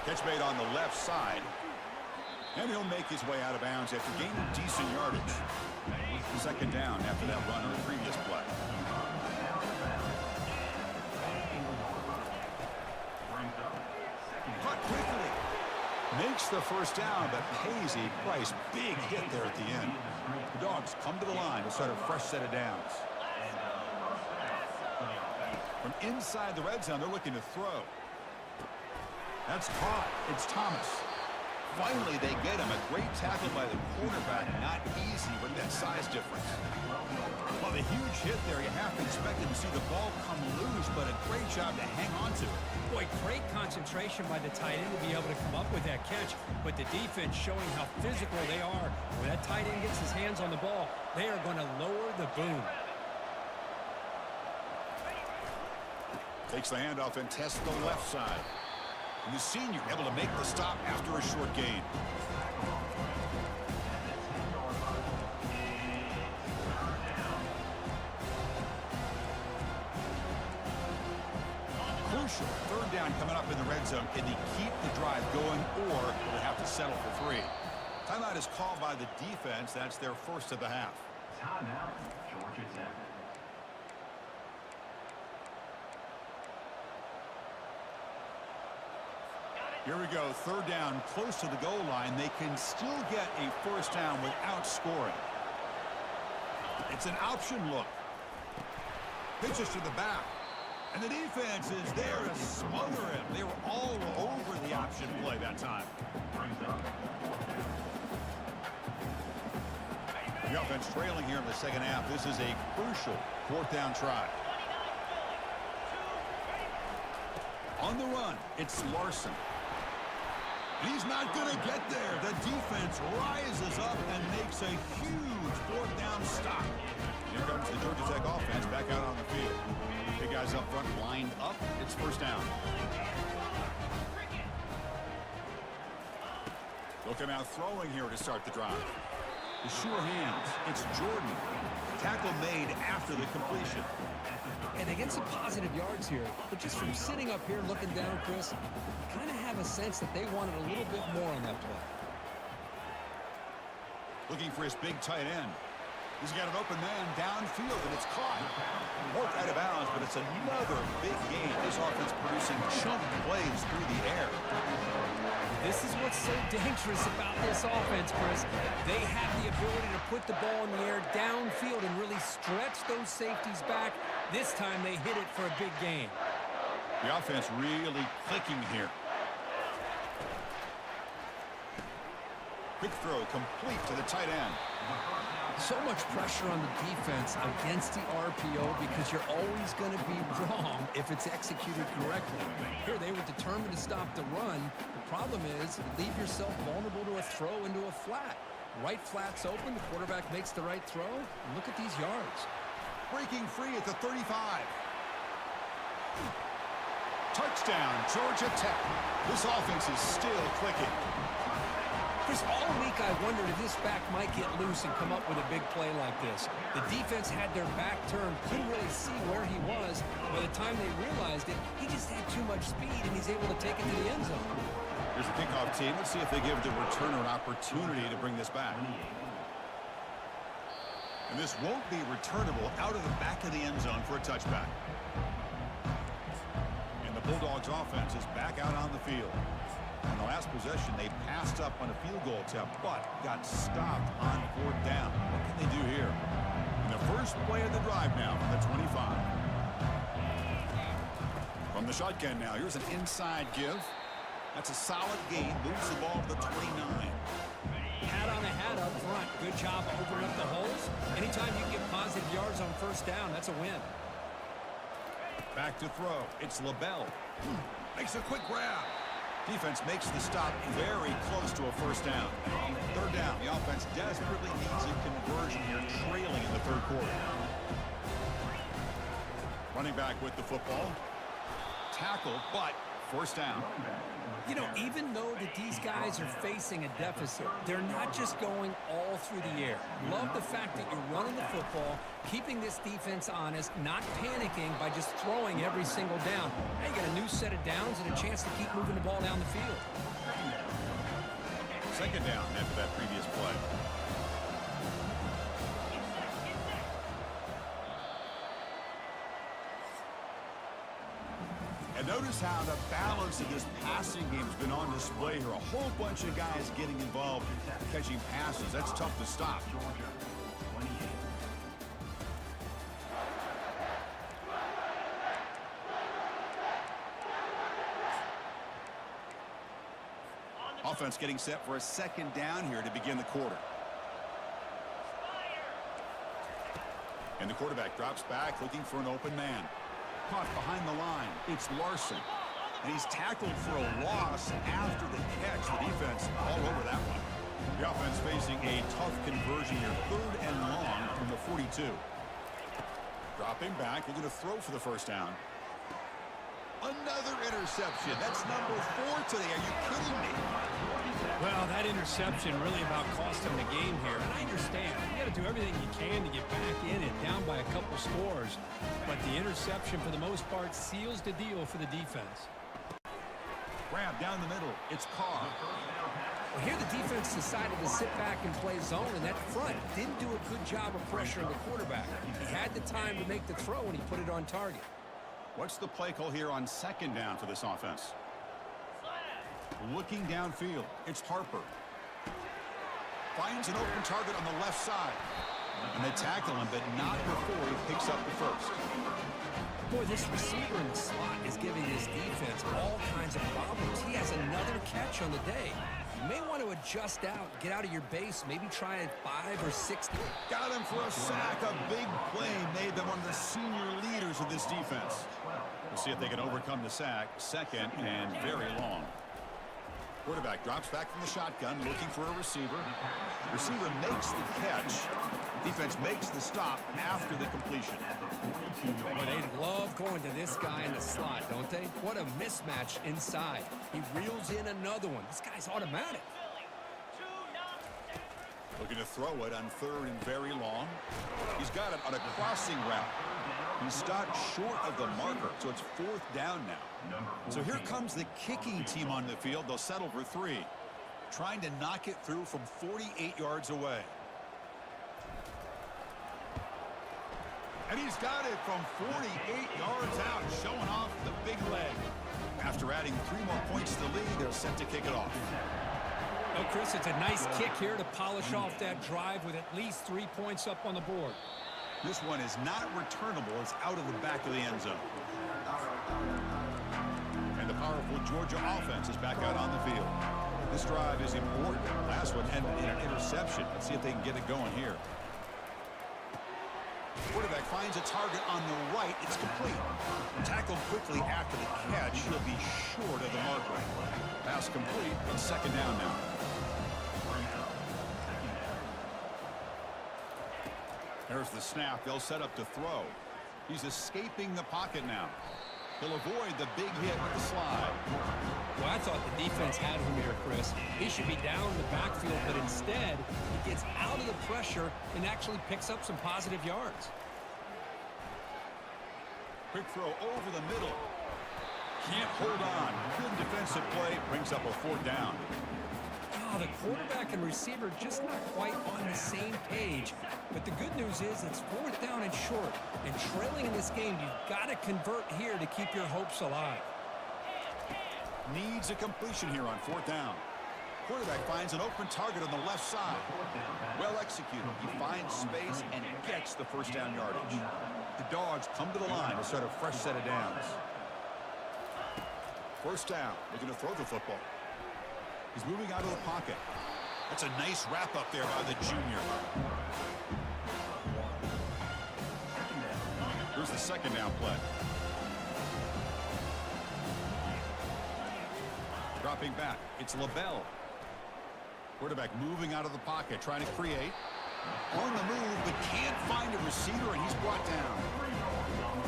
Catch made on the left side. And he'll make his way out of bounds after gaining decent yardage. Second down after that run on the previous play. Caught quickly. Makes the first down, but pays a price. Big hit there at the end. The Dogs come to the line to start a fresh set of downs. From inside the red zone, they're looking to throw. That's caught. It's Thomas. Finally, they get him. A great tackle by the quarterback. Not easy with that size difference. Well, the huge hit there, you have to expect him to see the ball come loose, but a great job to hang on to it. Boy, great concentration by the tight end to be able to come up with that catch, but the defense showing how physical they are. When that tight end gets his hands on the ball, they are going to lower the boom. Takes the handoff and tests the left side. And the senior able to make the stop after a short gain. Crucial. Third down coming up in the red zone. Can he keep the drive going, or will they have to settle for 3? Timeout is called by the defense. That's their first of the half. Timeout, Georgia Tech. Here we go. Third down, close to the goal line. They can still get a first down without scoring. It's an option look. Pitches to the back. And the defense is there to smother him. They were all over the option play that time. The offense trailing here in the second half. This is a crucial fourth down try. On the run, it's Larson. He's not going to get there. The defense rises up and makes a huge fourth down stop. Here comes the Georgia Tech offense back out on the field. Big guys up front lined up. It's first down. They'll come out throwing here to start the drive. The sure hands. It's Jordan. Tackle made after the completion. And they get some positive yards here, but just from sitting up here looking down, Chris, you kind of have a sense that they wanted a little bit more on that play. Looking for his big tight end. He's got an open man downfield, and it's caught. Worked out of bounds, but it's another big game. This offense producing chunk plays through the air. This is what's so dangerous about this offense, Chris. They have the ability to put the ball in the air downfield and really stretch those safeties back. This time they hit it for a big gain. The offense really clicking here. Quick throw complete to the tight end. So much pressure on the defense against the RPO because you're always going to be wrong if it's executed correctly. Here they were determined to stop the run. The problem is you leave yourself vulnerable to a throw into a flat. Right flat's open, the quarterback makes the right throw. And look at these yards. Breaking free at the 35. Touchdown, Georgia Tech. This offense is still clicking. Chris, all week I wondered if this back might get loose and come up with a big play like this. The defense had their back turned, couldn't really see where he was. By the time they realized it, he just had too much speed, and he's able to take it to the end zone. Here's the kickoff team. Let's see if they give the returner an opportunity to bring this back. And this won't be returnable out of the back of the end zone for a touchback. And the Bulldogs offense is back out on the field. On the last possession, they passed up on a field goal attempt, but got stopped on fourth down. What can they do here? And the first play of the drive now from the 25. From the shotgun now, here's an inside give. That's a solid gain. Moves the ball to the 29. Hat on a hat up front. Good job of opening up the holes. Anytime you get positive yards on first down, that's a win. Back to throw. It's LaBelle. Makes a quick grab. Defense makes the stop very close to a first down. Third down. The offense desperately needs a conversion here, trailing in the third quarter. Running back with the football. Tackle, but first down. You know, even though that these guys are facing a deficit, they're not just going all through the air. Love the fact that you're running the football, keeping this defense honest, not panicking by just throwing every single down. Now you got a new set of downs and a chance to keep moving the ball down the field. Second down after that previous play. And notice how the balance of this passing game has been on display here. A whole bunch of guys getting involved catching passes. That's tough to stop. Offense getting set for a second down here to begin the quarter. And the quarterback drops back looking for an open man. Caught behind the line. It's Larson. And he's tackled for a loss after the catch. The defense all over that one. The offense facing a tough conversion here. 3rd and long from the 42. Dropping back. Looking to throw for the first down. Another interception. That's number 4 today. Are you kidding me? Well, that interception really about cost him the game here. And I understand. You got to do everything you can to get back in it, down by a couple scores. But the interception, for the most part, seals the deal for the defense. Grab down the middle. It's Carr. Well, here the defense decided to sit back and play zone, and that front didn't do a good job of pressuring the quarterback. He had the time to make the throw, and he put it on target. What's the play call here on second down for this offense? Looking downfield, it's Harper. Finds an open target on the left side. And they tackle him, but not before he picks up the first. Boy, this receiver in the slot is giving this defense all kinds of problems. He has another catch on the day. You may want to adjust out, get out of your base, maybe try at 5 or 6. Got him for a sack. A big play made them one of the senior leaders of this defense. We'll see if they can overcome the sack. 2nd and very long. Quarterback drops back from the shotgun, looking for a receiver. Receiver makes the catch. Defense makes the stop after the completion. Boy, they love going to this guy in the slot, don't they? What a mismatch inside. He reels in another one. This guy's automatic. Looking to throw it on 3rd and very long. He's got it on a crossing route. He stopped short of the marker, so it's 4th down now. So here comes the kicking team on the field. They'll settle for 3. Trying to knock it through from 48 yards away. And he's got it from 48 yards out, showing off the big leg. After adding 3 more points to the lead, they're set to kick it off. Well, Chris, it's a nice kick here to polish off that drive with at least 3 points up on the board. This one is not returnable. It's out of the back of the end zone. And the powerful Georgia offense is back out on the field. This drive is important. Last one ended in an interception. Let's see if they can get it going here. Quarterback finds a target on the right. It's complete. Tackled quickly after the catch. He'll be short of the marker. Pass complete. It's 2nd down now. There's the snap. They'll set up to throw. He's escaping the pocket now. He'll avoid the big hit with the slide. Well, I thought the defense had him here, Chris. He should be down in the backfield, but instead, he gets out of the pressure and actually picks up some positive yards. Quick throw over the middle. Can't hold on. Good defensive play. Brings up a 4th down. Oh, the quarterback and receiver just not quite on the same page. But the good news is it's 4th down and short. And trailing in this game, you've got to convert here to keep your hopes alive. Needs a completion here on 4th down. Quarterback finds an open target on the left side. Well executed. He finds space and gets the first down yardage. The Dogs come to the line to start a fresh set of downs. 1st down. Looking to throw the football. He's moving out of the pocket. That's a nice wrap up there by the junior. Here's the 2nd down play. Dropping back. It's LaBelle. Quarterback moving out of the pocket, trying to create. On the move, but can't find a receiver, and he's brought down.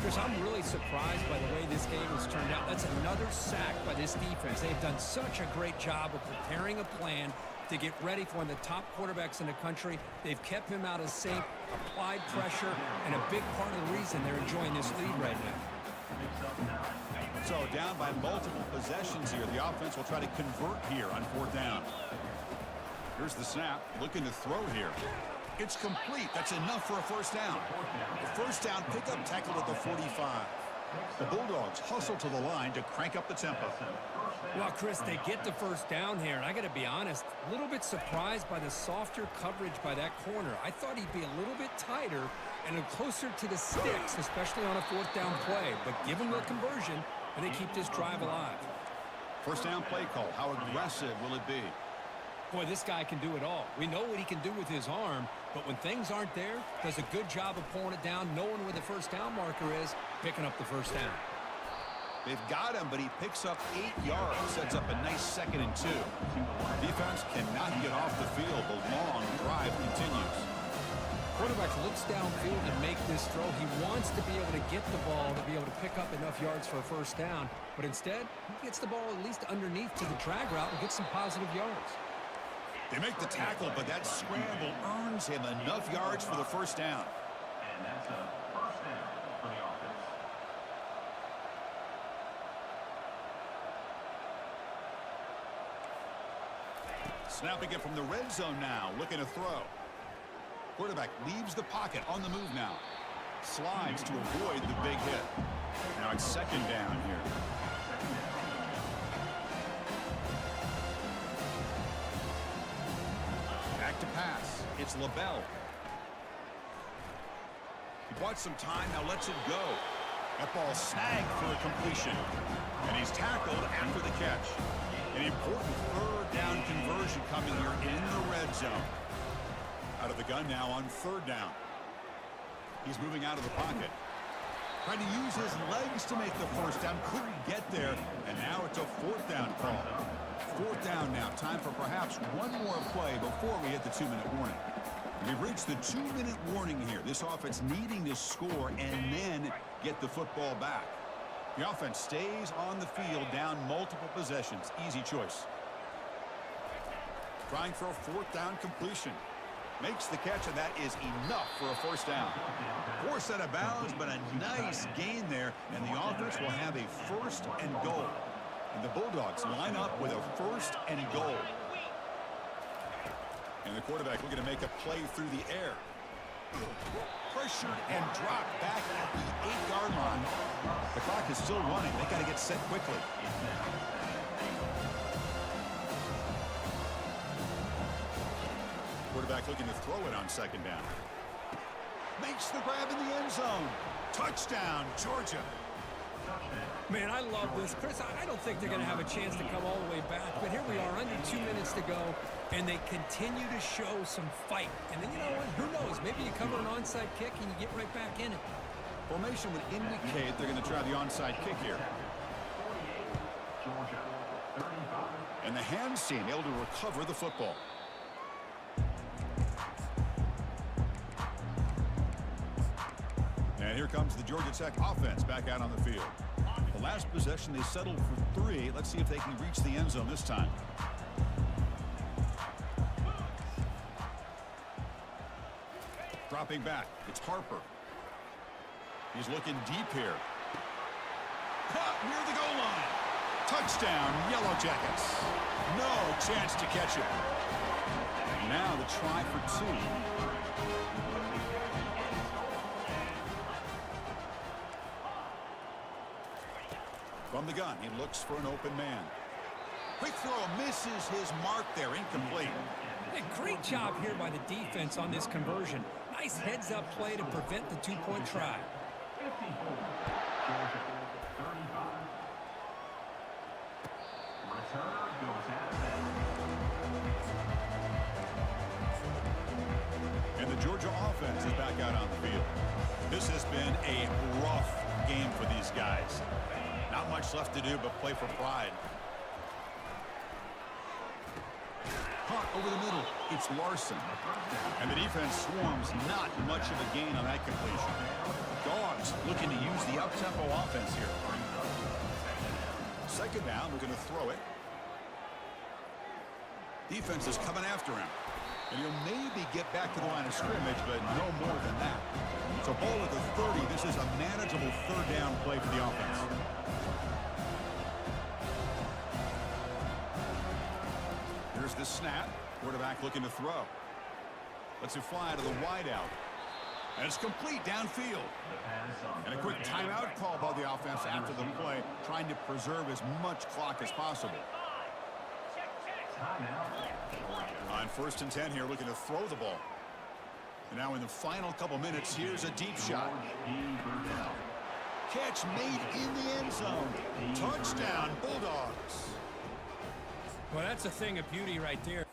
Chris, I'm really surprised by the way this game has turned out. That's another sack by this defense. They've done such a great job of preparing a plan to get ready for one of the top quarterbacks in the country. They've kept him out of sync, applied pressure, and a big part of the reason they're enjoying this lead right now. So down by multiple possessions here. The offense will try to convert here on 4th down. Here's the snap. Looking to throw here. It's complete. That's enough for a 1st down. The 1st down pickup tackled at the 45. The Bulldogs hustle to the line to crank up the tempo. Well, Chris, they get the first down here, and I got to be honest, a little bit surprised by the softer coverage by that corner. I thought he'd be a little bit tighter and closer to the sticks, especially on a fourth down play. But give him the conversion, and they keep this drive alive. First down play call. How aggressive will it be? Boy, this guy can do it all. We know what he can do with his arm, but when things aren't there, does a good job of pulling it down, knowing where the first down marker is, picking up the first down. They've got him, but he picks up 8 yards, sets up a nice 2nd and 2. Defense cannot get off the field. The long drive continues. Quarterback looks downfield to make this throw. He wants to be able to get the ball to be able to pick up enough yards for a first down, but instead, he gets the ball at least underneath to the drag route and gets some positive yards. They make the tackle, but that scramble earns him enough yards for the first down. And that's a first down for the offense. Snapping it from the red zone now, looking to throw. Quarterback leaves the pocket on the move now. Slides to avoid the big hit. Now it's 2nd down here. Back to pass. It's LaBelle. He bought some time, now lets it go. That ball snagged for a completion. And he's tackled after the catch. An important 3rd down conversion coming here in the red zone. Out of the gun now on 3rd down. He's moving out of the pocket. Trying to use his legs to make the first down. Couldn't get there. And now it's a 4th down call. 4th down now. Time for perhaps one more play before we hit the 2-minute warning. We've reached the 2-minute warning here. This offense needing to score and then get the football back. The offense stays on the field down multiple possessions. Easy choice. Trying for a 4th down completion. Makes the catch, and that is enough for a first down. 4th set of bounds, but a nice gain there, and the offense will have a 1st and goal. And the Bulldogs line up with a 1st and goal. And the quarterback looking to make a play through the air. Pressured and dropped back at the 8-yard line. The clock is still running. They got to get set quickly. Quarterback looking to throw it on 2nd down. Makes the grab in the end zone. Touchdown, Georgia. Man, I love this. Chris, I don't think they're going to have a chance to come all the way back, but here we are, under 2 minutes to go, and they continue to show some fight. And then, you know what, who knows, maybe you cover an onside kick and you get right back in it. Formation would indicate they're going to try the onside kick here. And the hands team able to recover the football. And here comes the Georgia Tech offense back out on the field. The last possession, they settled for 3. Let's see if they can reach the end zone this time. Dropping back, it's Harper. He's looking deep here. Caught near the goal line. Touchdown, Yellow Jackets. No chance to catch it. Now the try for 2. From the gun, he looks for an open man. Quick throw, misses his mark there, incomplete. Hey, great job here by the defense on this conversion. Nice heads-up play to prevent the 2-point try. 54, Georgia, 35. Returner goes out of bounds. And the Georgia offense is back out on the field. This has been a rough game for these guys. Not much left to do but play for pride. Caught over the middle. It's Larson. And the defense swarms. Not much of a gain on that completion. Dogs looking to use the up-tempo offense here. 2nd down, we're going to throw it. Defense is coming after him. And he'll maybe get back to the line of scrimmage, but no more than that. So ball at the 30. This is a manageable 3rd down play for the offense. Here's the snap. Quarterback looking to throw. Lets it fly to the wideout. And it's complete downfield. And a quick timeout call by the offense after the play, trying to preserve as much clock as possible. On 1st and 10 here, looking to throw the ball. And now in the final couple minutes, here's a deep shot. Catch made in the end zone. Touchdown, Bulldogs. Well, that's a thing of beauty right there.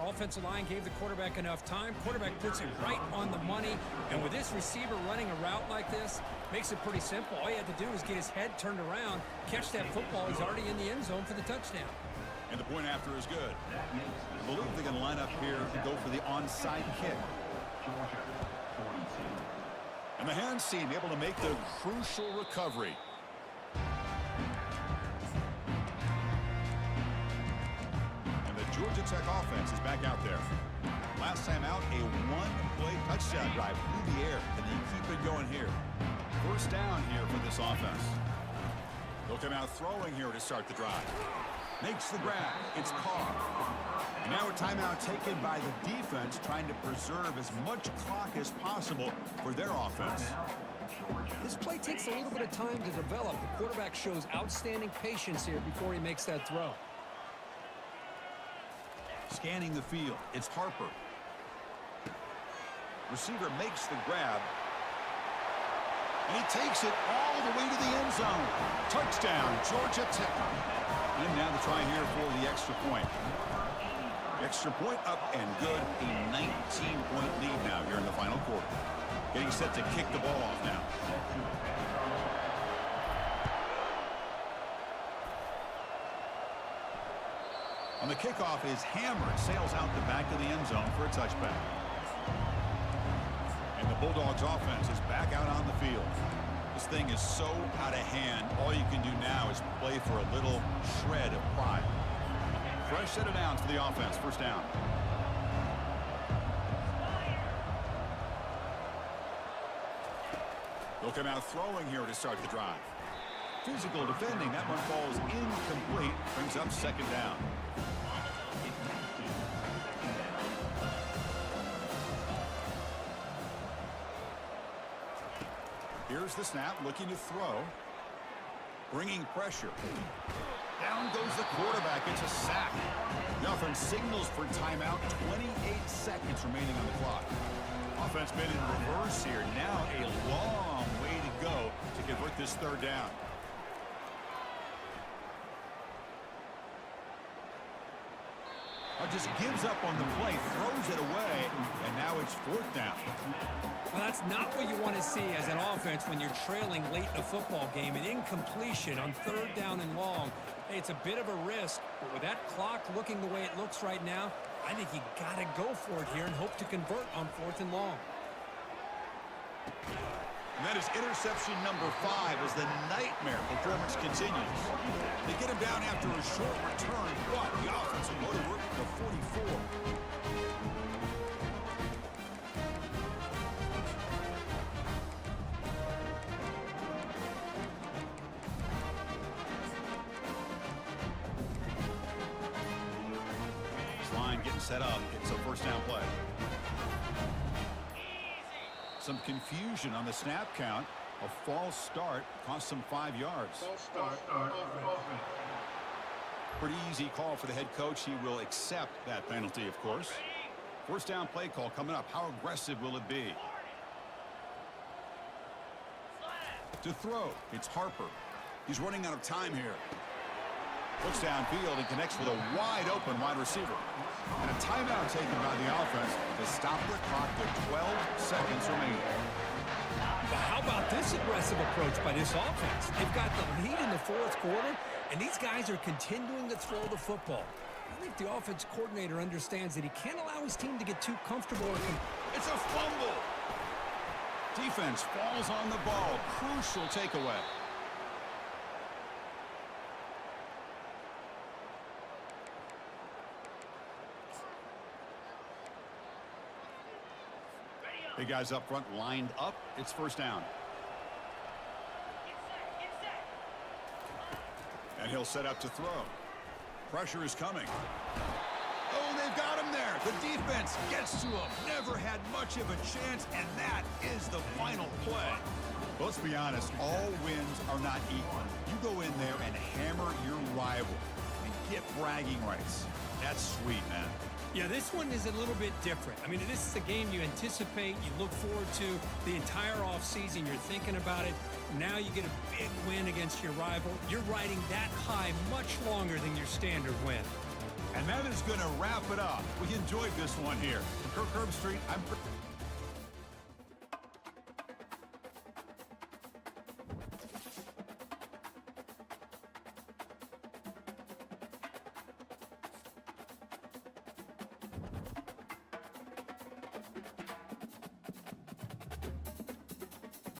Offensive line gave the quarterback enough time. Quarterback puts it right on the money. And with this receiver running a route like this, makes it pretty simple. All you had to do is get his head turned around, catch that football. He's already in the end zone for the touchdown. And the point after is good. I believe they're going to line up here and go for the onside kick. And the hands team able to make the crucial recovery. Georgia Tech offense is back out there. Last time out, a one-play touchdown drive through the air, and they keep it going here. 1st down here for this offense. They'll come out throwing here to start the drive. Makes the grab. It's Carr. And now a timeout taken by the defense, trying to preserve as much clock as possible for their offense. This play takes a little bit of time to develop. The quarterback shows outstanding patience here before he makes that throw. Scanning the field, it's Harper. Receiver makes the grab. And he takes it all the way to the end zone. Touchdown, Georgia Tech. And now the try here for the extra point. Extra point up and good. A 19-point lead now here in the final quarter. Getting set to kick the ball off now. On the kickoff is hammered, sails out the back of the end zone for a touchback. And the Bulldogs offense is back out on the field. This thing is so out of hand, all you can do now is play for a little shred of pride. Fresh set of downs for the offense, 1st down. They'll come out throwing here to start the drive. Physical defending, that one falls incomplete, brings up 2nd down. Here's the snap, looking to throw. Bringing pressure. Down goes the quarterback. It's a sack. The offense signals for timeout. 28 seconds remaining on the clock. Offense been in reverse here. Now a long way to go to convert this 3rd down. Just gives up on the play, throws it away, and now it's 4th down. Well, that's not what you want to see as an offense when you're trailing late in a football game. An incompletion on 3rd down and long. Hey, it's a bit of a risk, but with that clock looking the way it looks right now, I think you got to go for it here and hope to convert on 4th and long. And that is interception number 5 as the nightmare performance continues. They get him down after a short return, but the offense will go to work at the 44. This line getting set up. It's a 1st down play. Some confusion on the snap count. A false start cost them 5 yards. False start. Pretty easy call for the head coach. He will accept that penalty, of course. 1st down play call coming up. How aggressive will it be? To throw, it's Harper. He's running out of time here. Looks downfield and connects with a wide-open wide receiver. And a timeout taken by the offense to stop the clock with 12 seconds remaining. But how about this aggressive approach by this offense? They've got the lead in the 4th quarter, and these guys are continuing to throw the football. I think the offense coordinator understands that he can't allow his team to get too comfortable. It's a fumble. Defense falls on the ball. Crucial takeaway. The guys up front lined up. It's first down. And he'll set up to throw. Pressure is coming. Oh, they've got him there. The defense gets to him. Never had much of a chance, and that is the final play. Let's be honest, all wins are not equal. You go in there and hammer your rival and get bragging rights. That's sweet, man. Yeah, this one is a little bit different. I mean, this is a game you anticipate, you look forward to the entire offseason. You're thinking about it. Now you get a big win against your rival. You're riding that high much longer than your standard win. And that is going to wrap it up. We enjoyed this one here. From Kirk Herbstreit, I'm...